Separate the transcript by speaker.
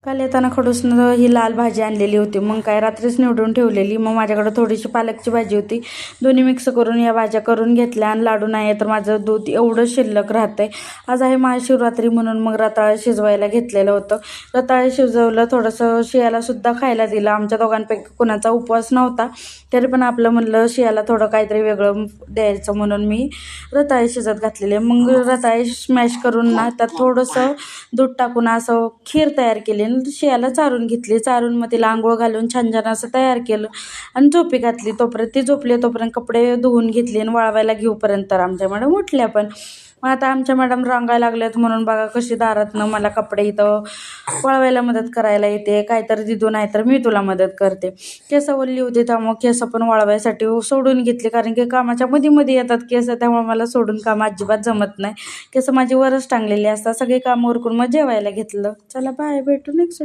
Speaker 1: काल येताना खडूसनं ही लाल भाजी आणलेली होती, मग काय रात्रीच निवडून ठेवलेली. मग माझ्याकडे थोडीशी पालकची भाजी होती, दोन्ही मिक्स करून या भाज्या करून घेतल्या. आणि लाडू नाही तर माझं दूध एवढं शिल्लक राहतंय. आज आहे महाशिवरात्री म्हणून मग रताळं शिजवायला घेतलेलं होतं. रताळं शिजवलं, थोडंसं शियाला सुद्धा खायला दिलं. आमच्या दोघांपैकी कुणाचा उपवास नव्हता, तरी पण आपलं म्हणलं शियाला थोडं काहीतरी वेगळं द्यायचं म्हणून मी रताळे शिजत घातलेले. मग रताळे स्मॅश करून ना त्यात थोडंसं दूध टाकून असं खीर तयार केली. शियाला चारून घेतली. चारून मग तिला आंघोळ घालून छान छान असं तयार केलं आणि झोपी घातली. तोपर्यंत ती झोपली, तोपर्यंत कपडे धुवून घेतली आणि वाळवायला घेऊपर्यंत तर आमच्या मॅडम उठल्या. पण मग आता आमच्या मॅडम रांगायला लागल्यात म्हणून बघा कशी दारातनं मला कपडे इथं वळवायला मदत करायला येते. काहीतरी दिदू नाही तर मी तुला मदत करते. केस ओली होती त्यामुळे केस पण वळवायसाठी सोडून घेतली, कारण की कामाच्या मध्ये मध्ये येतात केस, त्यामुळे मला सोडून काम अजिबात जमत नाही. केस माझी वरच टांगलेली असतात. सगळी कामं उरकून मग जेवायला घेतलं. चला बाय, भेटू नेक्स्ट.